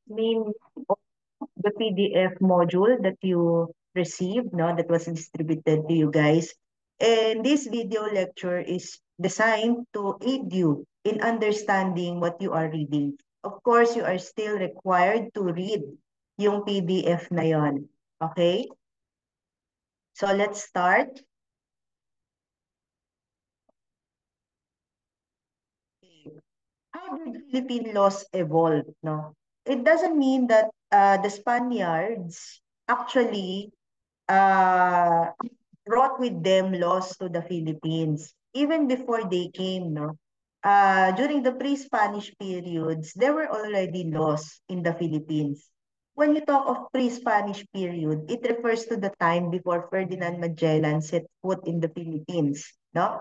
Name of the PDF module that you received, no, that was distributed to you guys. And this video lecture is designed to aid you in understanding what you are reading. Of course, you are still required to read yung PDF na yon. Okay? So let's start. How did Philippine laws evolve? No, it doesn't mean that the Spaniards actually uh, brought with them laws to the Philippines even before they came. No, during the pre-Spanish periods, there were already laws in the Philippines. When you talk of pre-Spanish period, it refers to the time before Ferdinand Magellan set foot in the Philippines. No,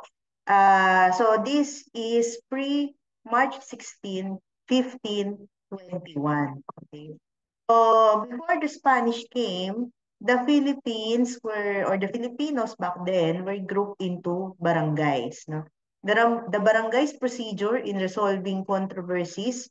so this is pre-March 16, 1521. Okay. So before the Spanish came, the Philippines were, or the Filipinos back then, were grouped into barangays. No? The barangay's procedure in resolving controversies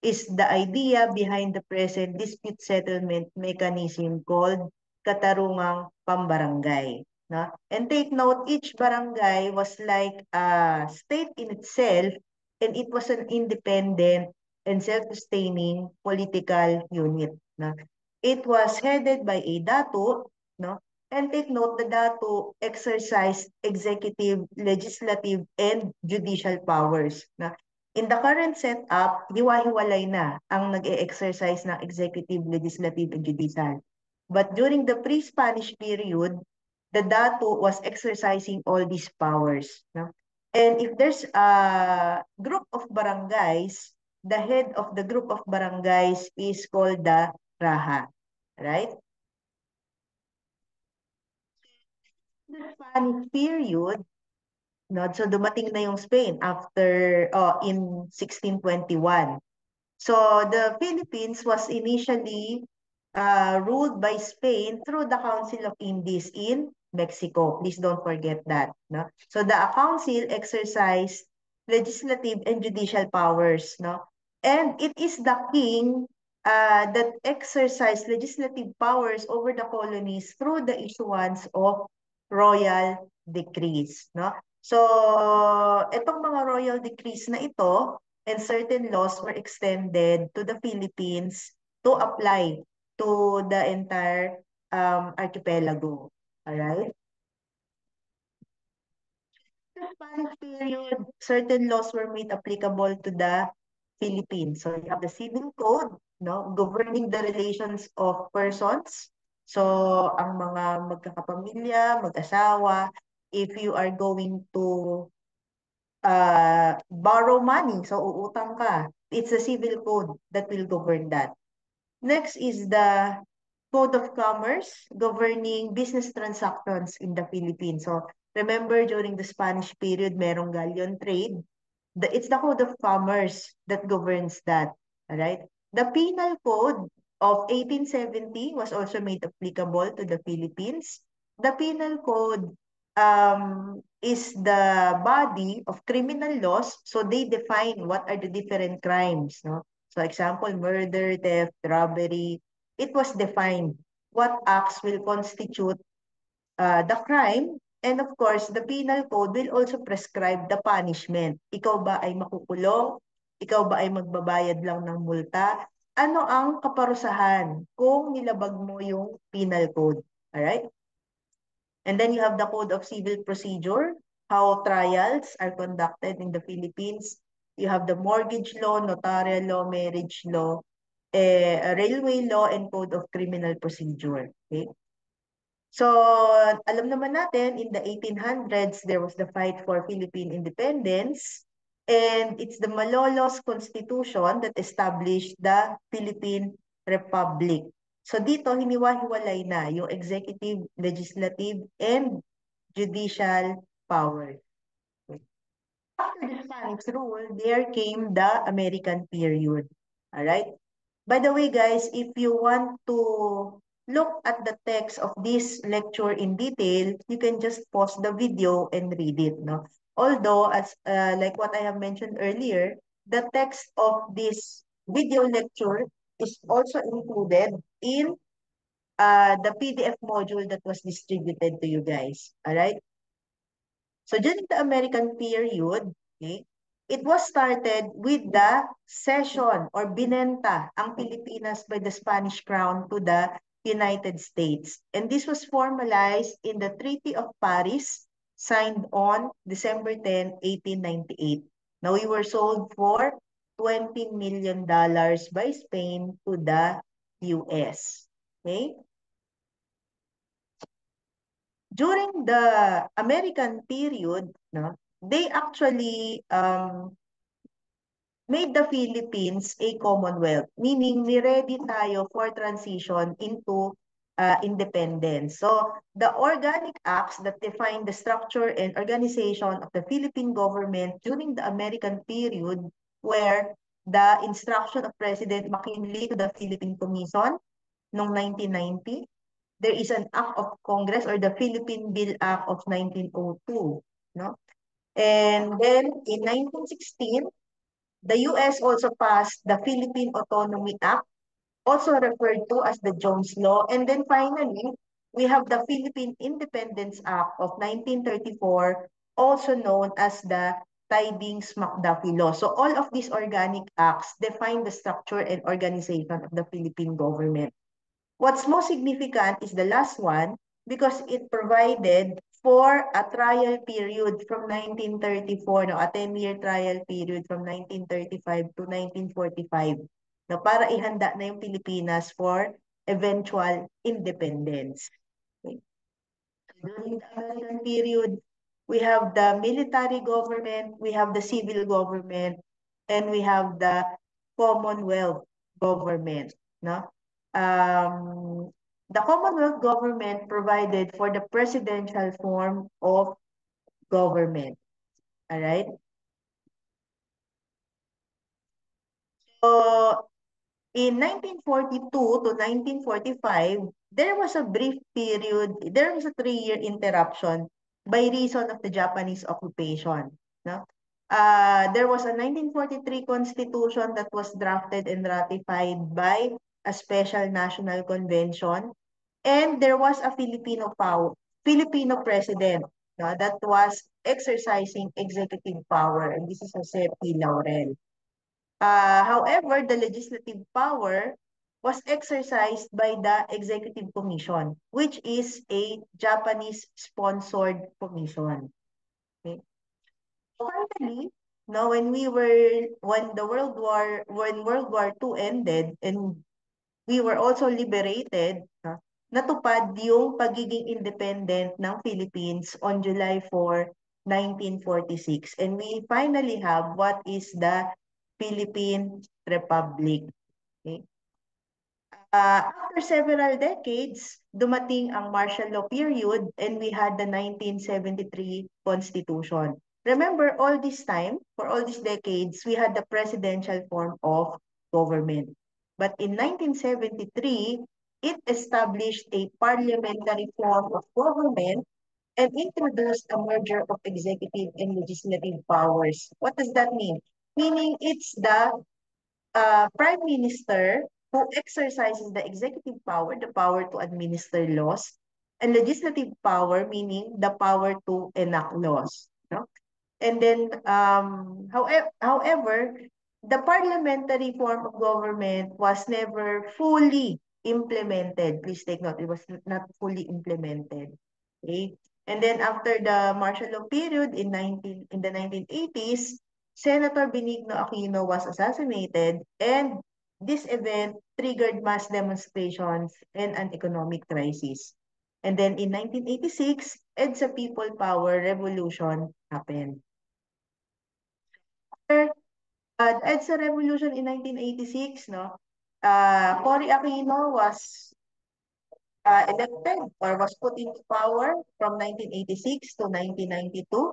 is the idea behind the present dispute settlement mechanism called Katarungang Pambarangay. No? And take note, each barangay was like a state in itself, and it was an independent and self-sustaining political unit. No? It was headed by a dato, no? And take note, the dato exercised executive, legislative, and judicial powers. No? In the current setup, hiwa-hiwalay na ang nag-e-exercise ng executive, legislative, and judicial. But during the pre-Spanish period, the dato was exercising all these powers. No? And if there's a group of barangays, the head of the group of barangays is called the Raha. Right? The Spanish period, no? So dumating na yung Spain after in 1621. So the Philippines was initially ruled by Spain through the Council of Indies in Mexico. Please don't forget that. No? So the council exercised legislative and judicial powers. No? And it is the king that exercised legislative powers over the colonies through the issuance of royal decrees. No? So, itong mga royal decrees na ito, and certain laws were extended to the Philippines to apply to the entire archipelago. All right? The Spanish period, certain laws were made applicable to the Philippines. So you have the civil code, no, governing the relations of persons. So ang mga magkakapamilya, mag-asawa, if you are going to borrow money, so uutang ka, it's the civil code that will govern that. Next is the Code of Commerce governing business transactions in the Philippines. So remember during the Spanish period, merong galleon trade. It's the Code of Commerce that governs that. All right? The Penal Code of 1870 was also made applicable to the Philippines. The Penal Code is the body of criminal laws. So they define what are the different crimes. No? So example, murder, theft, robbery. It was defined what acts will constitute the crime. And of course, the penal code will also prescribe the punishment. Ikaw ba ay makukulong? Ikaw ba ay magbabayad lang ng multa? Ano ang kaparusahan kung nilabag mo yung penal code? Alright? And then you have the Code of Civil Procedure, how trials are conducted in the Philippines. You have the mortgage law, notarial law, marriage law, railway law, and Code of Criminal Procedure. Okay? So, alam naman natin, in the 1800s, there was the fight for Philippine independence. And it's the Malolos Constitution that established the Philippine Republic. So dito, hiniwa-hiwalay na yung executive, legislative, and judicial power. After the Spanish rule, there came the American period. All right? By the way, guys, if you want to look at the text of this lecture in detail, you can just pause the video and read it. No? Although, as like what I have mentioned earlier, the text of this video lecture is also included in the PDF module that was distributed to you guys. All right? So during the American period, okay, it was started with the cession or binenta ang Pilipinas by the Spanish Crown to the United States. And this was formalized in the Treaty of Paris, signed on December 10, 1898. Now we were sold for $20 million by Spain to the US. Okay? During the American period, no, they actually made the Philippines a commonwealth, meaning ni-ready tayo for transition into independence. So the organic acts that define the structure and organization of the Philippine government during the American period were the instruction of President McKinley to the Philippine Commission noong 1990. There is an act of Congress or the Philippine Bill Act of 1902, no? And then in 1916, the US also passed the Philippine Autonomy Act, also referred to as the Jones Law. And then finally, we have the Philippine Independence Act of 1934, also known as the Tidings-McDuffie Law. So all of these organic acts define the structure and organization of the Philippine government. What's most significant is the last one because it provided for a trial period from 1934, no, a 10-year trial period from 1935 to 1945, no, para ihanda na yung Pilipinas for eventual independence. Okay. During the American period, we have the military government, we have the civil government, and we have the Commonwealth government. No? The Commonwealth government provided for the presidential form of government. All right? So, in 1942 to 1945, there was a brief period, there was a 3-year interruption by reason of the Japanese occupation. No? There was a 1943 constitution that was drafted and ratified by a special national convention. And there was a Filipino president, no, that was exercising executive power. And this is Jose P. Laurel. However, the legislative power was exercised by the Executive Commission, which is a Japanese-sponsored commission. Okay. Finally, no, when World War II ended and we were also liberated, natupad yung pagiging independent ng Philippines on July 4, 1946. And we finally have what is the Philippine Republic. Okay? After several decades, dumating ang martial law period and we had the 1973 Constitution. Remember, all this time, for all these decades, we had the presidential form of government. But in 1973, it established a parliamentary form of government and introduced a merger of executive and legislative powers. What does that mean? Meaning it's the Prime Minister who exercises the executive power, the power to administer laws, and legislative power, meaning the power to enact laws. No? And then, however, the parliamentary form of government was never fully implemented. Please take note, it was not fully implemented. Okay? And then after the martial law period in the 1980s, Senator Benigno Aquino was assassinated, and this event triggered mass demonstrations and an economic crisis. And then in 1986, EDSA People Power Revolution happened. The EDSA Revolution in 1986, no, Cory Aquino was elected or was put into power from 1986 to 1992.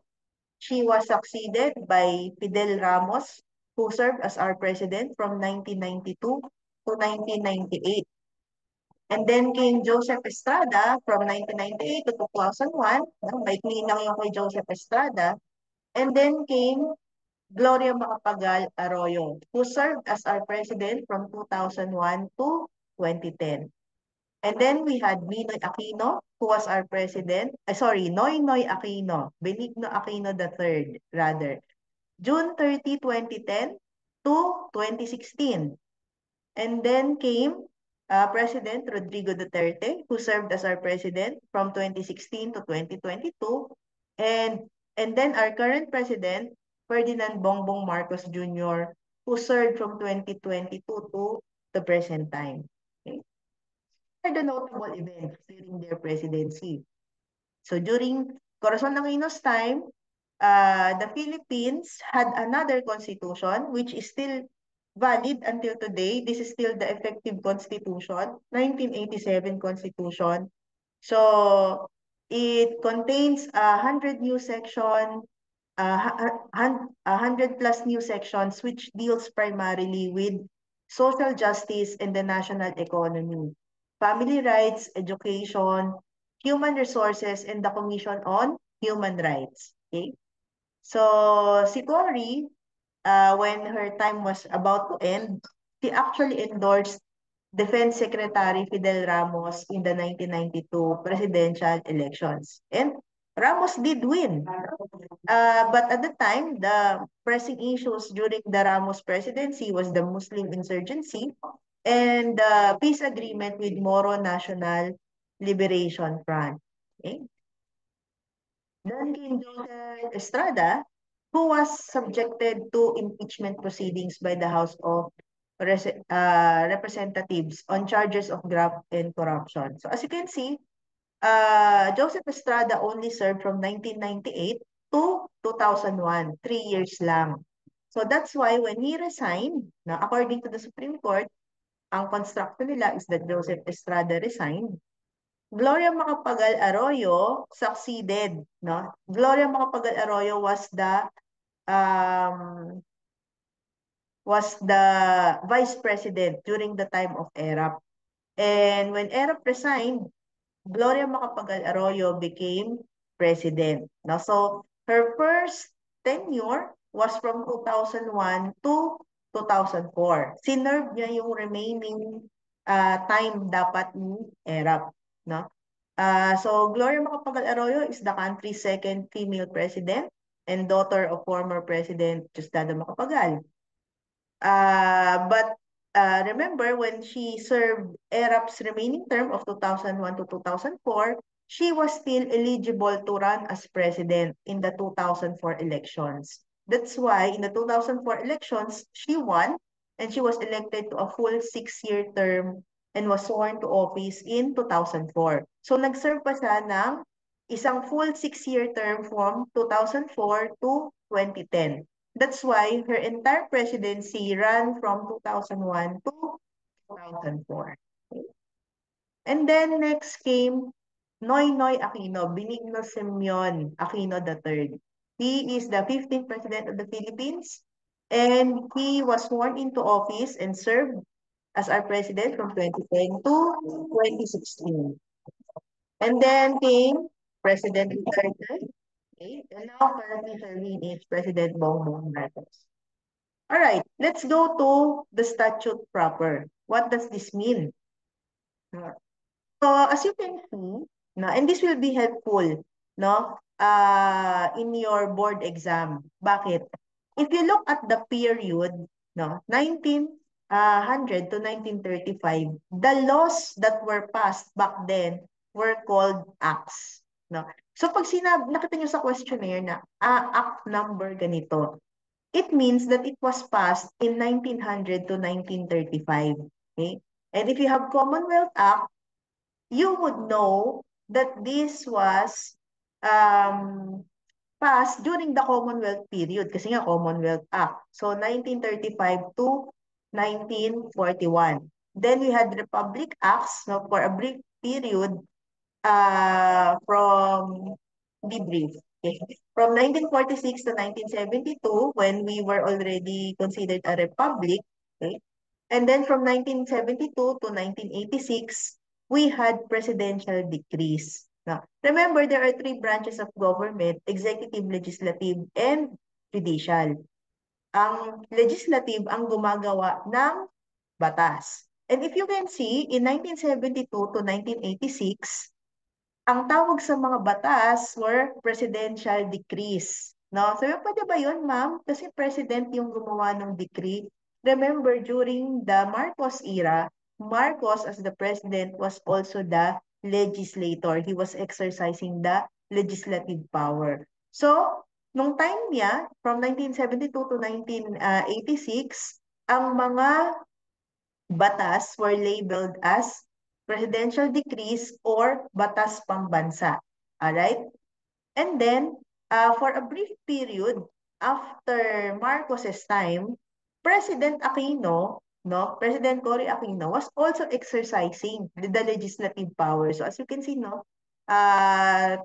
She was succeeded by Fidel Ramos, who served as our president from 1992 to 1998. And then came Joseph Estrada from 1998 to 2001. May lang yung kay Joseph Estrada. And then came Gloria Macapagal Arroyo, who served as our president from 2001 to 2010. And then we had Ninoy Aquino, who was our president. Noynoy Aquino, Benigno Aquino III, rather. June 30, 2010 to 2016. And then came President Rodrigo Duterte, who served as our president from 2016 to 2022. And, and then our current president, Ferdinand Bongbong Marcos Jr., who served from 2022 to the present time. Okay. Are the notable events during their presidency. So during Corazon Aquino's time, the Philippines had another constitution which is still valid until today. This is still the effective constitution, 1987 constitution. So it contains 100 new section, 100 plus new sections which deals primarily with social justice and the national economy, family rights, education, human resources, and the Commission on Human Rights. Okay? So si Cory, when her time was about to end, she actually endorsed Defense Secretary Fidel Ramos in the 1992 presidential elections. And Ramos did win. But at the time, the pressing issues during the Ramos presidency was the Muslim insurgency and the peace agreement with Moro National Liberation Front. Okay? Then came Joseph Estrada, who was subjected to impeachment proceedings by the House of Representatives on charges of graft and corruption. So as you can see, Joseph Estrada only served from 1998 to 2001, 3 years lang. So that's why when he resigned, na according to the Supreme Court, ang construction nila is that Joseph Estrada resigned. Gloria Macapagal Arroyo succeeded, no? Gloria Macapagal Arroyo um, was the vice president during the time of ERAP. And when ERAP resigned, Gloria Macapagal Arroyo became president. No? So her first tenure was from 2001 to 2004. Sinerve niya yung remaining time dapat ni ERAP. No? So Gloria Macapagal Arroyo is the country's second female president and daughter of former President Diosdado Macapagal. But remember, when she served ERAP's remaining term of 2001 to 2004, she was still eligible to run as president in the 2004 elections. That's why in the 2004 elections, she won and she was elected to a full 6-year term and was sworn to office in 2004. So nag-serve pa siya ng isang full 6-year term from 2004 to 2010. That's why her entire presidency ran from 2001 to 2004. Okay. And then next came Noynoy Aquino, Benigno Simeon Aquino III. He is the 15th president of the Philippines, and he was sworn into office and served as our president from 2010 to 2016. And then came President Duterte. Okay, and now currently serving is President Bongbong Marcos. All right, let's go to the statute proper. What does this mean? So as you can see, no, and this will be helpful, no, in your board exam. Bakit? If you look at the period, no, 1900 to 1935, the laws that were passed back then were called acts. No? So pag nakita nyo sa questionnaire na act number ganito, it means that it was passed in 1900 to 1935. Okay? And if you have Commonwealth Act, you would know that this was passed during the Commonwealth period kasi nga Commonwealth Act. So 1935 to 1941. Then we had Republic Acts, no, for a brief period from debrief. Okay. From 1946 to 1972, when we were already considered a republic, okay? And then from 1972 to 1986, we had presidential decrees. Now, remember, there are 3 branches of government: executive, legislative, and judicial. ang legislative ang gumagawa ng batas. And if you can see, in 1972 to 1986, ang tawag sa mga batas were presidential decrees. No? So, pwede ba yun, ma'am? Kasi president yung gumawa ng decree. Remember, during the Marcos era, Marcos as the president was also the legislator. He was exercising the legislative power. So, nung time niya, from 1972 to 1986, ang mga batas were labeled as presidential decrees or batas pambansa. Alright? And then, for a brief period, after Marcos's time, President Aquino, no, President Cory Aquino was also exercising the legislative power. So as you can see, no, 2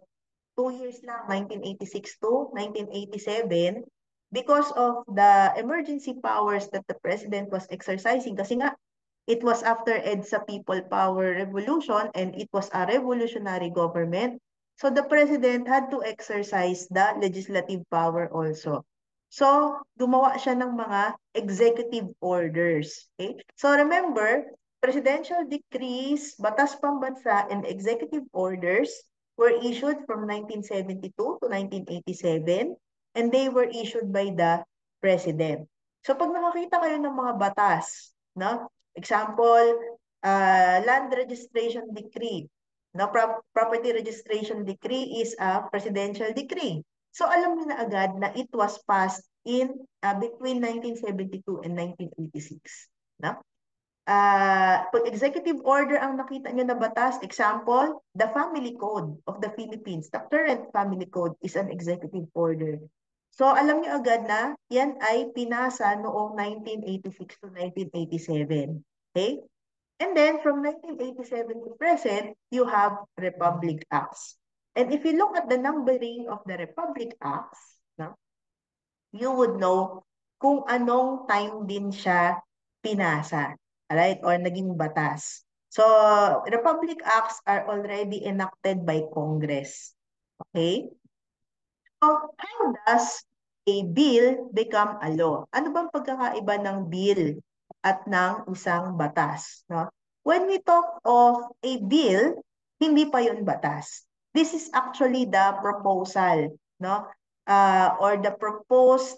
years lang, 1986 to 1987, because of the emergency powers that the president was exercising. Kasi nga, it was after EDSA People Power Revolution and it was a revolutionary government. So the president had to exercise the legislative power also. So, gumawa siya ng mga executive orders. Okay? So remember, presidential decrees, batas pambansa, and executive orders were issued from 1972 to 1987 and they were issued by the president. So pag nakakita kayo ng mga batas, no? Example, land registration decree. No, property registration decree is a presidential decree. So alam niyo na agad na it was passed in between 1972 and 1986. No? Pag executive order ang nakita nyo na batas, example, the Family Code of the Philippines, the current Family Code is an executive order. So alam nyo agad na yan ay pinasa noong 1986 to 1987. Okay? And then from 1987 to present, you have Republic Acts. And if you look at the numbering of the Republic Acts, no, you would know kung anong time din siya pinasa, right? Or naging batas. So, Republic Acts are already enacted by Congress. Okay? So, how does a bill become a law? Ano bang pagkakaiba ng bill at ng isang batas? No? When we talk of a bill, hindi pa yun batas. This is actually the proposal, no? Or the proposed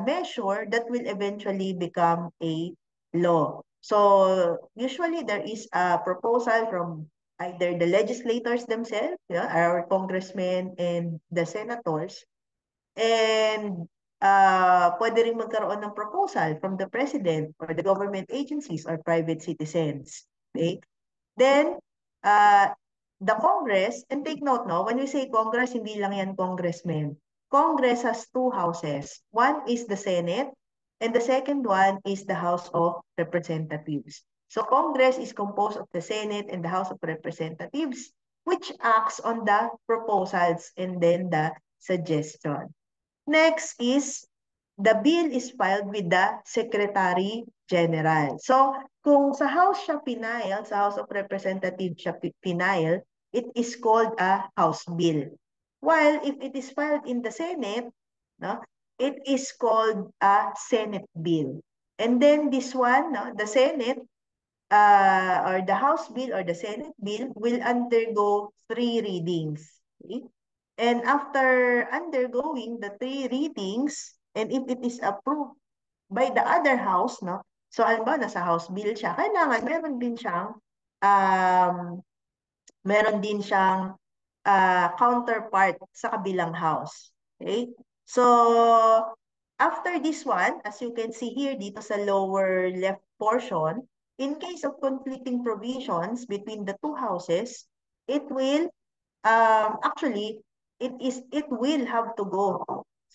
measure that will eventually become a law. So usually there is a proposal from either the legislators themselves, our congressmen and the senators, and pwede rin magkaroon ng proposal from the president or the government agencies or private citizens. Okay? Then, the Congress, and take note, no, when we say Congress, hindi lang yan congressmen. Congress has two houses. One is the Senate, and the second one is the House of Representatives. So Congress is composed of the Senate and the House of Representatives, which acts on the proposals and then the suggestion. Next is the bill is filed with the Secretary General. So, kung sa House siya pinail, sa House of Representatives siya pinail, it is called a House Bill. While if it is filed in the Senate, no, it is called a Senate Bill. And then this one, no, the Senate or the House Bill or the Senate Bill will undergo 3 readings. Okay? And after undergoing the 3 readings, and if it is approved by the other house, no? So halimbawa nasa House Bill siya, kailangan meron din siyang counterpart sa kabilang house. Okay? So after this one, as you can see here dito sa lower left portion, in case of conflicting provisions between the two houses, it will actually it will have to go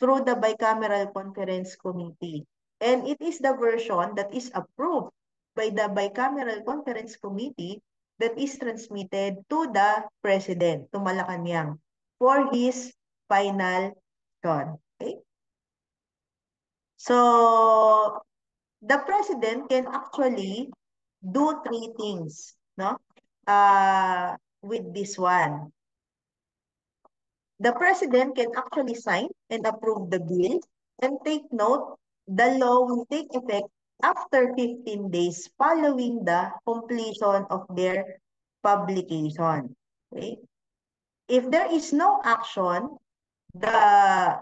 through the bicameral conference committee. And it is the version that is approved by the bicameral conference committee that is transmitted to the president, to Malacanang, for his final thought. Okay? So, the president can actually do 3 things, no? With this one. The president can actually sign and approve the bill. And take note, the law will take effect after 15 days following the completion of their publication. Okay? If there is no action, the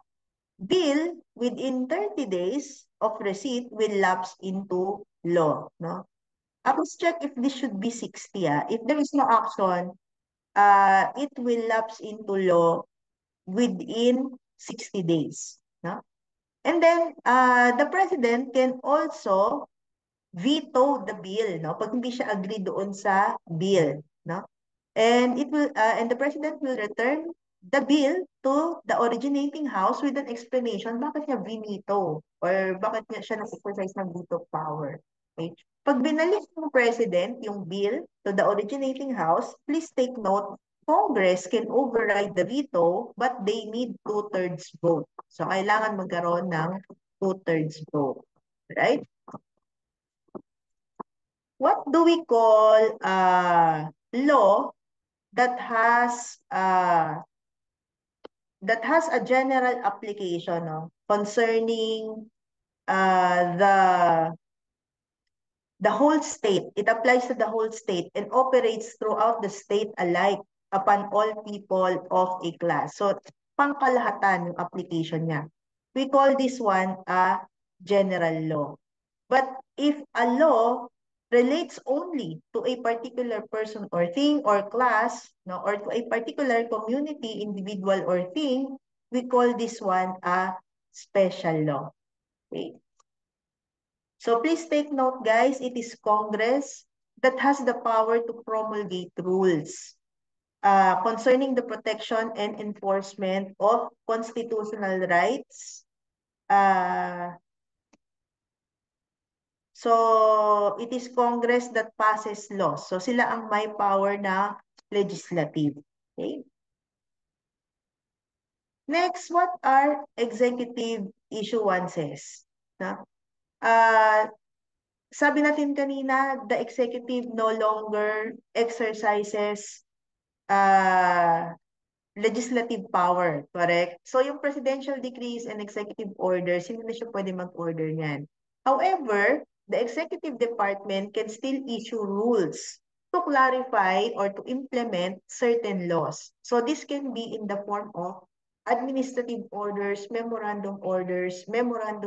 bill within 30 days of receipt will lapse into law. No? Let's check if this should be 60. If there is no action, it will lapse into law within 60 days. No? And then, the president can also veto the bill, no? Pag hindi siya agree doon sa bill, no? And the president will return the bill to the originating house with an explanation bakit niya veto or bakit niya siya nag-exercise ng veto power. Okay? Pag binalik ng president yung bill to the originating house, please take note, Congress can override the veto, but they need two-thirds vote. So, kailangan magkaroon ng two-thirds vote. Right? What do we call law that has a general application, no, concerning the whole state? It applies to the whole state and operates throughout the state alike upon all people of a class. So, pangkalahatan yung application niya. We call this one a general law. But if a law relates only to a particular person or thing or class, no, or to a particular community, individual or thing, we call this one a special law. Okay? So please take note, guys, it is Congress that has the power to promulgate rules concerning the protection and enforcement of constitutional rights. So, it is Congress that passes laws. So, sila ang may power na legislative. Okay? Next, what are executive issuances? Na? Sabi natin kanina, the executive no longer exercises legislative power, correct? So, yung presidential decrees and executive orders, hindi na siya pwede mag-order niyan. However, the executive department can still issue rules to clarify or to implement certain laws. So, this can be in the form of administrative orders, memorandum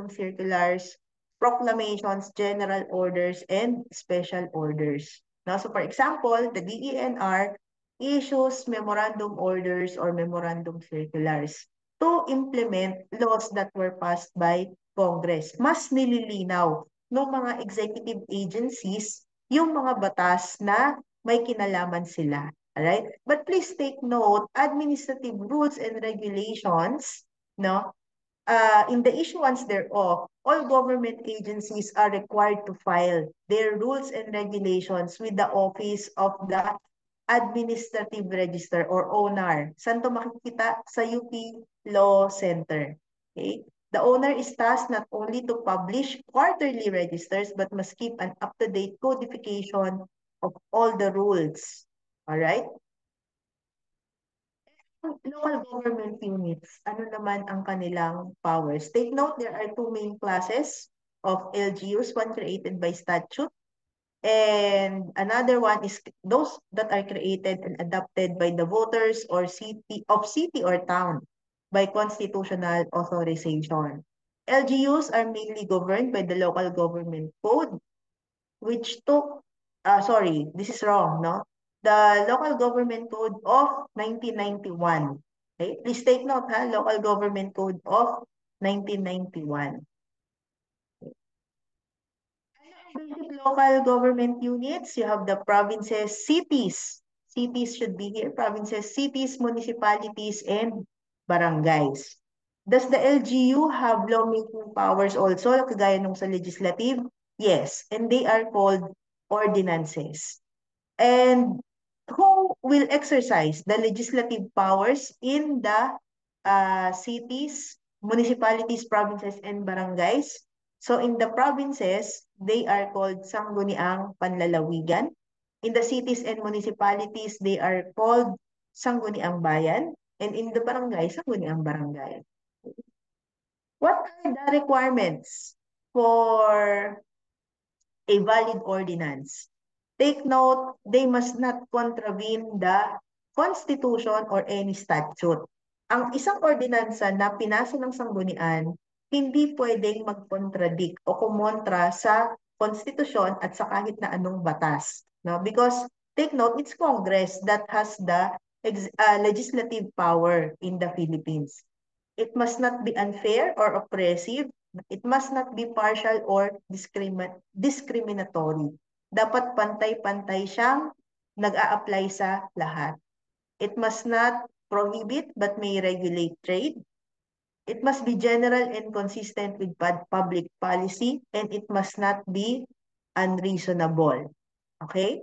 circulars, proclamations, general orders, and special orders. Now, so for example, the DENR issues memorandum orders or memorandum circulars to implement laws that were passed by Congress. Mas nililinaw ng mga executive agencies yung mga batas na may kinalaman sila. Alright? But please take note, administrative rules and regulations, no? In the issuance thereof, all government agencies are required to file their rules and regulations with the Office of the Administrative Register or ONR. Saan to makikita? Sa UP Law Center. Okay? The owner is tasked not only to publish quarterly registers but must keep an up-to-date codification of all the rules. Alright? Local government units, ano naman ang kanilang powers? Take note, there are two main classes of LGUs, one created by statute, and another one is those that are created and adopted by the voters or city or town by constitutional authorization. LGUs are mainly governed by the local government code, which took, sorry, this is wrong, no? The local government code of 1991. Okay, please take note, ha? Local government code of 1991. Basic local government units, you have the provinces, cities. Cities should be here. Provinces, cities, municipalities, and barangays. Does the LGU have lawmaking powers also, kagaya nung sa legislative? Yes, and they are called ordinances. And who will exercise the legislative powers in the cities, municipalities, provinces, and barangays? So in the provinces, they are called sangguniang panlalawigan. In the cities and municipalities, they are called sangguniang bayan. And in the barangay, sangguniang barangay. What are the requirements for a valid ordinance? Take note, they must not contravene the Constitution or any statute. Ang isang ordinansa na pinasa ng sanggunian, hindi pwedeng mag-contradict o kumontra sa konstitusyon at sa kahit na anong batas. No? Because, take note, it's Congress that has the legislative power in the Philippines. It must not be unfair or oppressive. It must not be partial or discriminatory. Dapat pantay-pantay siyang nag-a-apply sa lahat. It must not prohibit but may regulate trade. It must be general and consistent with public policy, and it must not be unreasonable. Okay?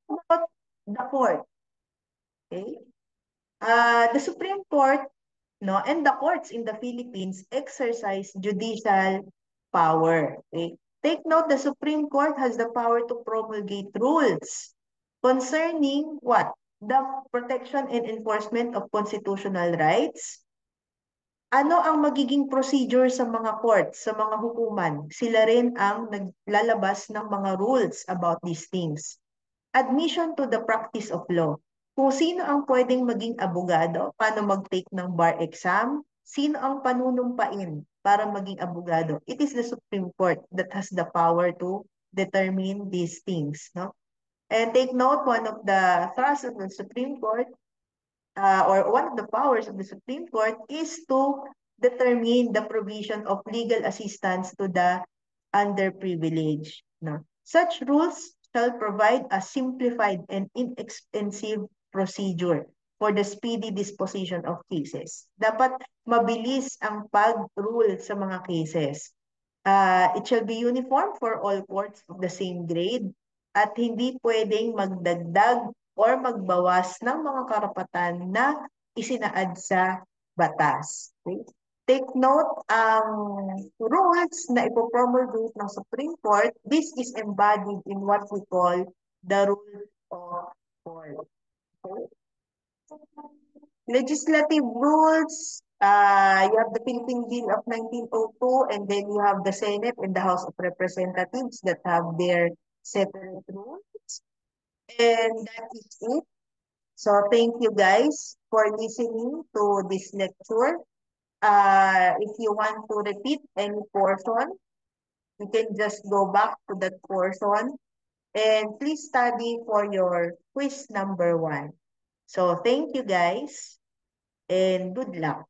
How about the court? Okay? The Supreme Court, no, and the courts in the Philippines exercise judicial power. Okay? Take note, the Supreme Court has the power to promulgate rules concerning what? The protection and enforcement of constitutional rights. Ano ang magiging procedure sa mga courts, sa mga hukuman? Sila rin ang naglalabas ng mga rules about these things. Admission to the practice of law. Kung sino ang pwedeng maging abogado, paano mag-take ng bar exam, sino ang panunumpain para maging abogado. It is the Supreme Court that has the power to determine these things. No? And take note, one of the thrusts of the Supreme Court, or one of the powers of the Supreme Court, is to determine the provision of legal assistance to the underprivileged. No? Such rules shall provide a simplified and inexpensive procedure for the speedy disposition of cases. Dapat mabilis ang pag-rule sa mga cases. It shall be uniform for all courts of the same grade at hindi pwedeng magdagdag or magbawas ng mga karapatan na isinaad sa batas. Okay? Take note, ang rules na ipopromulgate ng Supreme Court, this is embodied in what we call the rule of court. Okay? Legislative rules, you have the Philippine Bill of 1902, and then you have the Senate and the House of Representatives that have their separate rules. And that is it. So thank you guys for listening to this lecture. If you want to repeat any portion, you can just go back to that portion and please study for your quiz number 1. So thank you guys and good luck.